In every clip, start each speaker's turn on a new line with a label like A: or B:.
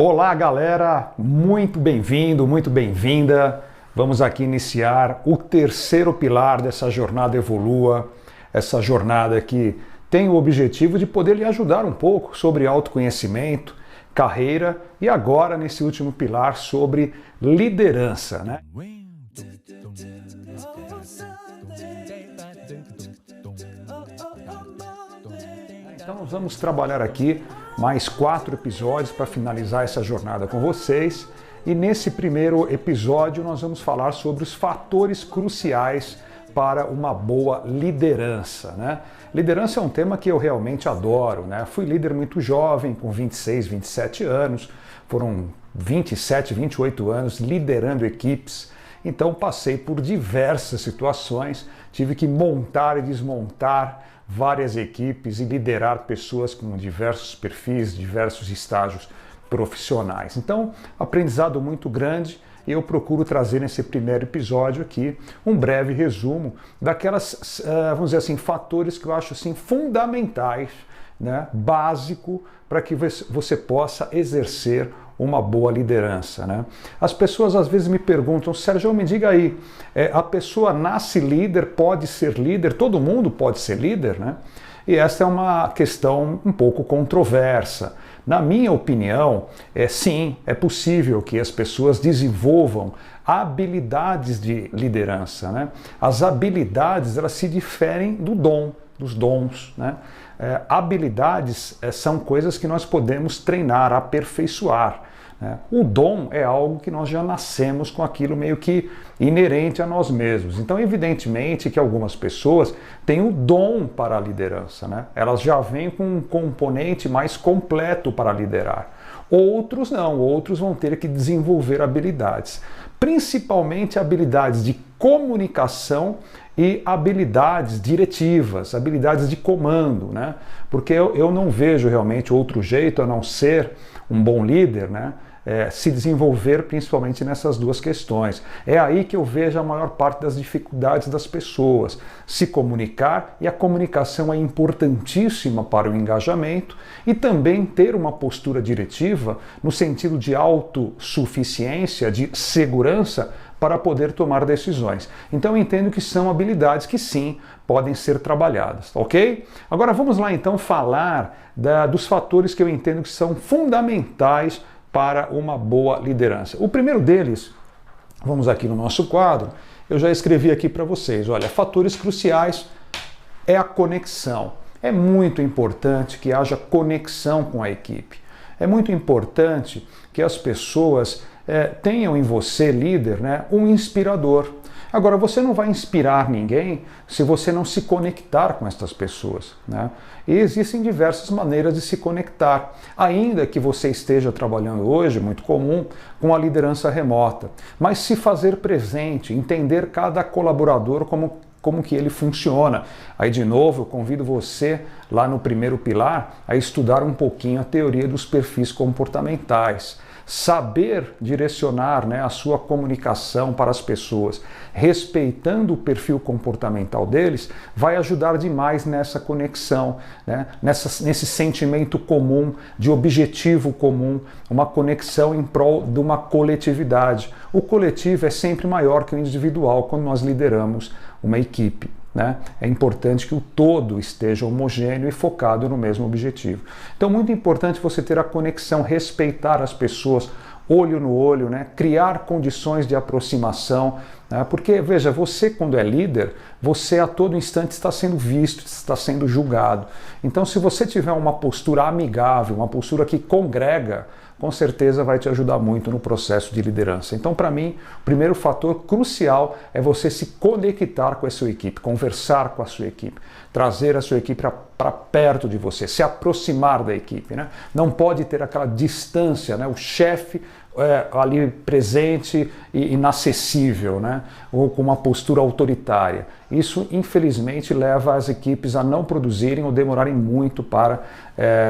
A: Olá, galera! Muito bem-vindo, muito bem-vinda. Vamos aqui iniciar o terceiro pilar dessa jornada Evolua, essa jornada que tem o objetivo de poder lhe ajudar um pouco sobre autoconhecimento, carreira e agora, nesse último pilar, sobre liderança, né? Então nós vamos trabalhar aqui mais 4 episódios para finalizar essa jornada com vocês. E nesse primeiro episódio nós vamos falar sobre os fatores cruciais para uma boa liderança, né? Liderança é um tema que eu realmente adoro, né? Fui líder muito jovem, com 26, 27 anos, foram 27, 28 anos liderando equipes. Então passei por diversas situações, tive que montar e desmontar várias equipes e liderar pessoas com diversos perfis, diversos estágios profissionais. Então, aprendizado muito grande. Eu procuro trazer nesse primeiro episódio aqui um breve resumo daquelas, vamos dizer assim, fatores que eu acho assim fundamentais, né, básico para que você possa exercer uma boa liderança, né? As pessoas às vezes me perguntam: Sérgio, me diga aí, a pessoa nasce líder, pode ser líder, todo mundo pode ser líder, né? E essa é uma questão um pouco controversa. Na minha opinião, sim, é possível que as pessoas desenvolvam habilidades de liderança, né? As habilidades, elas se diferem do dom, dos dons, né? Habilidades são coisas que nós podemos treinar, aperfeiçoar, né? O dom é algo que nós já nascemos com aquilo meio que inerente a nós mesmos. Então, evidentemente que algumas pessoas têm o dom para a liderança, né? Elas já vêm com um componente mais completo para liderar. Outros não, outros vão ter que desenvolver habilidades, principalmente habilidades de comunicação e habilidades diretivas, habilidades de comando, né? Porque eu não vejo realmente outro jeito a não ser um bom líder, né? Se desenvolver principalmente nessas duas questões. É aí que eu vejo a maior parte das dificuldades das pessoas. Se comunicar, e a comunicação é importantíssima para o engajamento, e também ter uma postura diretiva no sentido de autossuficiência, de segurança, para poder tomar decisões. Então eu entendo que são habilidades que sim, podem ser trabalhadas, ok? Agora vamos lá então falar dos fatores que eu entendo que são fundamentais para uma boa liderança. O primeiro deles, vamos aqui no nosso quadro, eu já escrevi aqui para vocês, olha, fatores cruciais é a conexão. É muito importante que haja conexão com a equipe. É muito importante que as pessoas tenham em você, líder, né, um inspirador. Agora, você não vai inspirar ninguém se você não se conectar com essas pessoas, né? E existem diversas maneiras de se conectar, ainda que você esteja trabalhando hoje, muito comum, com a liderança remota. Mas se fazer presente, entender cada colaborador como que ele funciona. Aí, de novo, eu convido você, lá no primeiro pilar, a estudar um pouquinho a teoria dos perfis comportamentais. Saber direcionar, né, a sua comunicação para as pessoas, respeitando o perfil comportamental deles, vai ajudar demais nessa conexão, né, nesse sentimento comum, de objetivo comum, uma conexão em prol de uma coletividade. O coletivo é sempre maior que o individual quando nós lideramos uma equipe, né? É importante que o todo esteja homogêneo e focado no mesmo objetivo. Então, muito importante você ter a conexão, respeitar as pessoas, olho no olho, né? Criar condições de aproximação, né? Porque, veja, você quando é líder, você a todo instante está sendo visto, está sendo julgado. Então, se você tiver uma postura amigável, uma postura que congrega, com certeza vai te ajudar muito no processo de liderança. Então, para mim, o primeiro fator crucial é você se conectar com a sua equipe, conversar com a sua equipe, trazer a sua equipe para perto de você, se aproximar da equipe, né? Não pode ter aquela distância, né? O chefe ali presente e inacessível, né? Ou com uma postura autoritária. Isso, infelizmente, leva as equipes a não produzirem ou demorarem muito para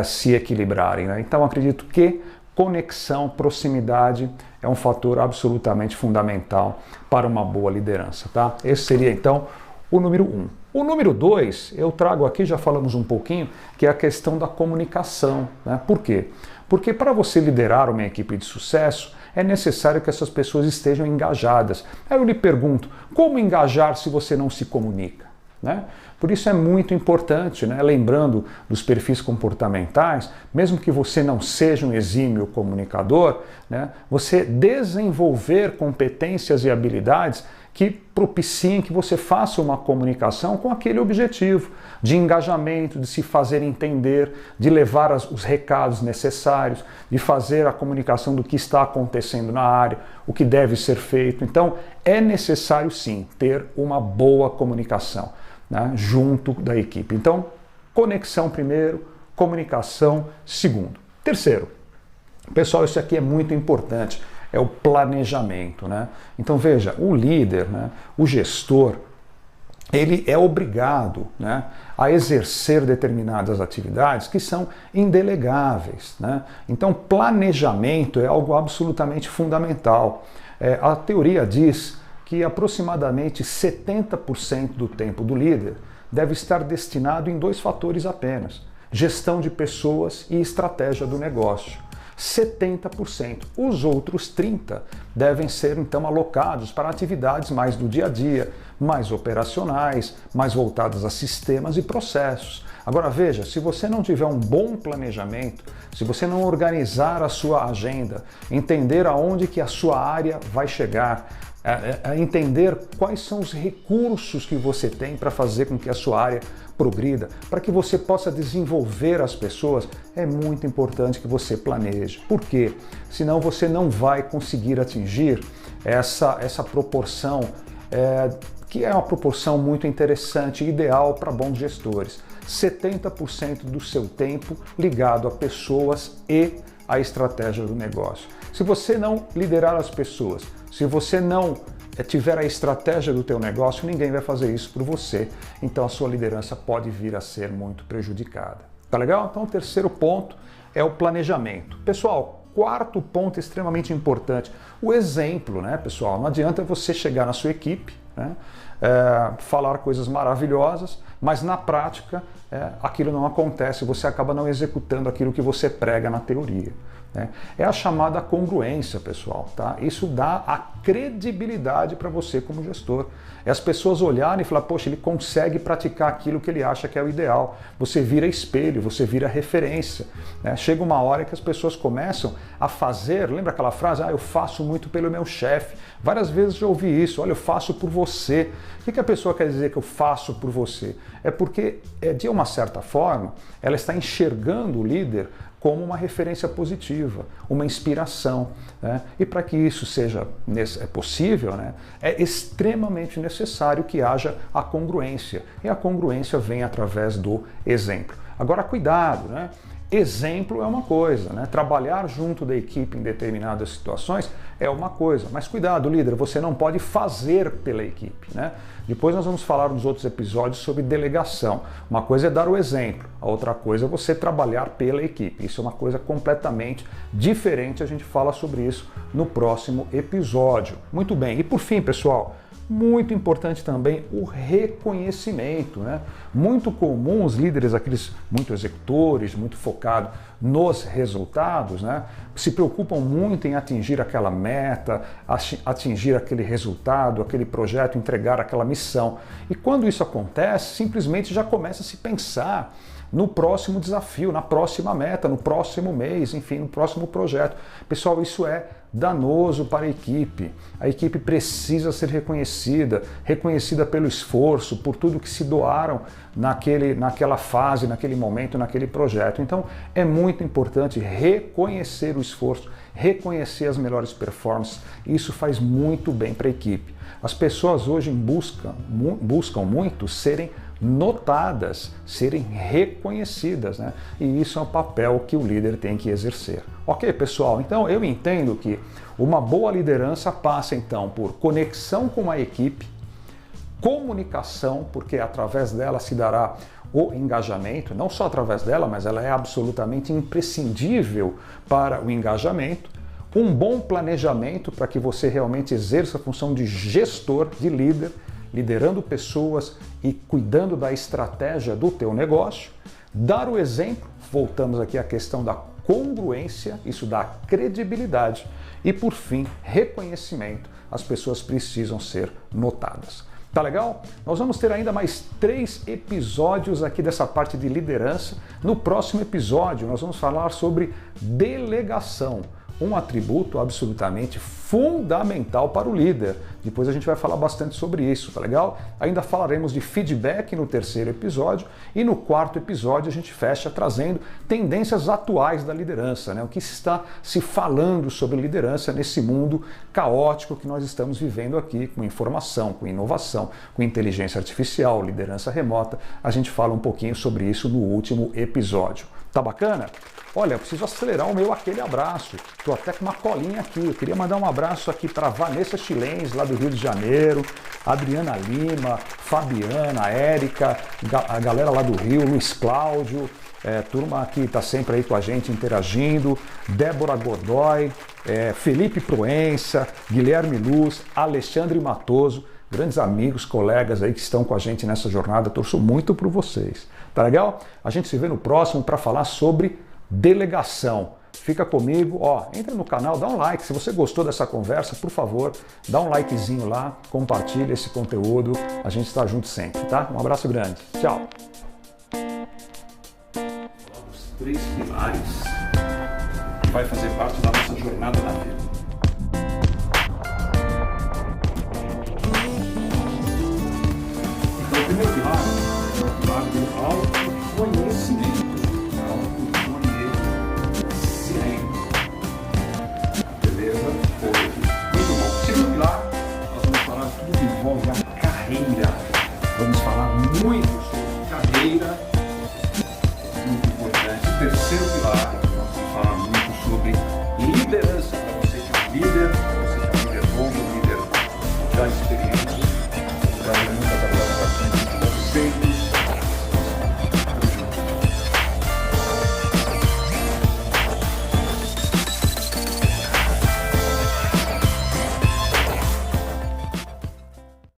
A: se equilibrarem, né? Então, acredito que conexão, proximidade é um fator absolutamente fundamental para uma boa liderança, tá? Esse seria, então, o número 1. O número 2, eu trago aqui, já falamos um pouquinho, que é a questão da comunicação, né? Por quê? Porque para você liderar uma equipe de sucesso, é necessário que essas pessoas estejam engajadas. Aí eu lhe pergunto, como engajar se você não se comunica? Né? Por isso é muito importante, né? Lembrando dos perfis comportamentais, mesmo que você não seja um exímio comunicador, né? Você desenvolver competências e habilidades que propiciem que você faça uma comunicação com aquele objetivo de engajamento, de se fazer entender, de levar os recados necessários, de fazer a comunicação do que está acontecendo na área, o que deve ser feito. Então, é necessário sim ter uma boa comunicação, né, junto da equipe. Então, conexão primeiro, comunicação segundo. Terceiro, pessoal, isso aqui é muito importante. É o planejamento, né? Então veja, o líder, né, o gestor, ele é obrigado, né, a exercer determinadas atividades que são indelegáveis, né? Então planejamento é algo absolutamente fundamental. A teoria diz que aproximadamente 70% do tempo do líder deve estar destinado em 2 fatores apenas: gestão de pessoas e estratégia do negócio. 70%. Os outros 30% devem ser então alocados para atividades mais do dia a dia, mais operacionais, mais voltadas a sistemas e processos. Agora veja, se você não tiver um bom planejamento, se você não organizar a sua agenda, entender aonde que a sua área vai chegar, entender quais são os recursos que você tem para fazer com que a sua área progrida, para que você possa desenvolver as pessoas, é muito importante que você planeje. Por quê? Senão você não vai conseguir atingir essa proporção, que é uma proporção muito interessante e ideal para bons gestores. 70% do seu tempo ligado a pessoas e a estratégia do negócio. Se você não liderar as pessoas, se você não tiver a estratégia do teu negócio, ninguém vai fazer isso por você. Então a sua liderança pode vir a ser muito prejudicada. Tá legal? Então o terceiro ponto é o planejamento. Pessoal, quarto ponto extremamente importante, o exemplo, né, pessoal? Não adianta você chegar na sua equipe, né, falar coisas maravilhosas, mas na prática aquilo não acontece, você acaba não executando aquilo que você prega na teoria. É a chamada congruência, pessoal, tá? Isso dá a credibilidade para você como gestor. É as pessoas olharem e falar, poxa, ele consegue praticar aquilo que ele acha que é o ideal. Você vira espelho, você vira referência, né? Chega uma hora que as pessoas começam a fazer, lembra aquela frase, eu faço muito pelo meu chefe. Várias vezes já ouvi isso, olha, eu faço por você. O que a pessoa quer dizer que eu faço por você? É porque, de uma certa forma, ela está enxergando o líder como uma referência positiva, uma inspiração, né? E para que isso seja possível, né, é extremamente necessário que haja a congruência. E a congruência vem através do exemplo. Agora, cuidado, né? Exemplo é uma coisa, né? Trabalhar junto da equipe em determinadas situações é uma coisa, mas cuidado, líder, você não pode fazer pela equipe, né? Depois nós vamos falar nos outros episódios sobre delegação. Uma coisa é dar o exemplo, a outra coisa é você trabalhar pela equipe. Isso é uma coisa completamente diferente, a gente fala sobre isso no próximo episódio. Muito bem, e por fim, pessoal, muito importante também o reconhecimento, né? Muito comum os líderes, aqueles muito executores, muito focados nos resultados, né, se preocupam muito em atingir aquela meta, atingir aquele resultado, aquele projeto, entregar aquela missão. E quando isso acontece, simplesmente já começa a se pensar no próximo desafio, na próxima meta, no próximo mês, enfim, no próximo projeto. Pessoal, isso é danoso para a equipe. A equipe precisa ser reconhecida pelo esforço, por tudo que se doaram naquela fase, naquele momento, naquele projeto. Então, é muito importante reconhecer o esforço, reconhecer as melhores performances. Isso faz muito bem para a equipe. As pessoas hoje buscam muito serem notadas, serem reconhecidas, né? E isso é um papel que o líder tem que exercer. Ok, pessoal? Então eu entendo que uma boa liderança passa então por conexão com a equipe, comunicação, porque através dela se dará o engajamento, não só através dela, mas ela é absolutamente imprescindível para o engajamento, um bom planejamento para que você realmente exerça a função de gestor, de líder, liderando pessoas e cuidando da estratégia do teu negócio, dar o exemplo, voltamos aqui à questão da congruência, isso dá credibilidade e, por fim, reconhecimento. As pessoas precisam ser notadas. Tá legal? Nós vamos ter ainda mais 3 episódios aqui dessa parte de liderança. No próximo episódio, nós vamos falar sobre delegação, um atributo absolutamente fundamental para o líder. Depois a gente vai falar bastante sobre isso, tá legal? Ainda falaremos de feedback no 3º episódio e no 4º episódio a gente fecha trazendo tendências atuais da liderança, né? O que está se falando sobre liderança nesse mundo caótico que nós estamos vivendo aqui, com informação, com inovação, com inteligência artificial, liderança remota. A gente fala um pouquinho sobre isso no último episódio. Tá bacana? Olha, eu preciso acelerar o meu aquele abraço. Estou até com uma colinha aqui. Eu queria mandar um abraço aqui para Vanessa Chilens, lá do Rio de Janeiro, Adriana Lima, Fabiana, Érica, a galera lá do Rio, Luiz Cláudio, turma que está sempre aí com a gente interagindo, Débora Godoy, Felipe Proença, Guilherme Luz, Alexandre Matoso, grandes amigos, colegas aí que estão com a gente nessa jornada. Torço muito por vocês. Tá legal? A gente se vê no próximo para falar sobre delegação. Fica comigo, entra no canal, dá um like. Se você gostou dessa conversa, por favor, dá um likezinho lá, compartilha esse conteúdo. A gente está junto sempre, tá? Um abraço grande. Tchau. Os 3 pilares que vai fazer parte da nossa jornada na vida. Então, o primeiro pilar é o pilar do autoconhecimento. Envolve a carreira. Vamos falar muito sobre carreira, muito importante. O 3º pilar, nós vamos falar muito sobre liderança. Para você que é líder, para você que é líder novo, líder já experiente, para muita da você.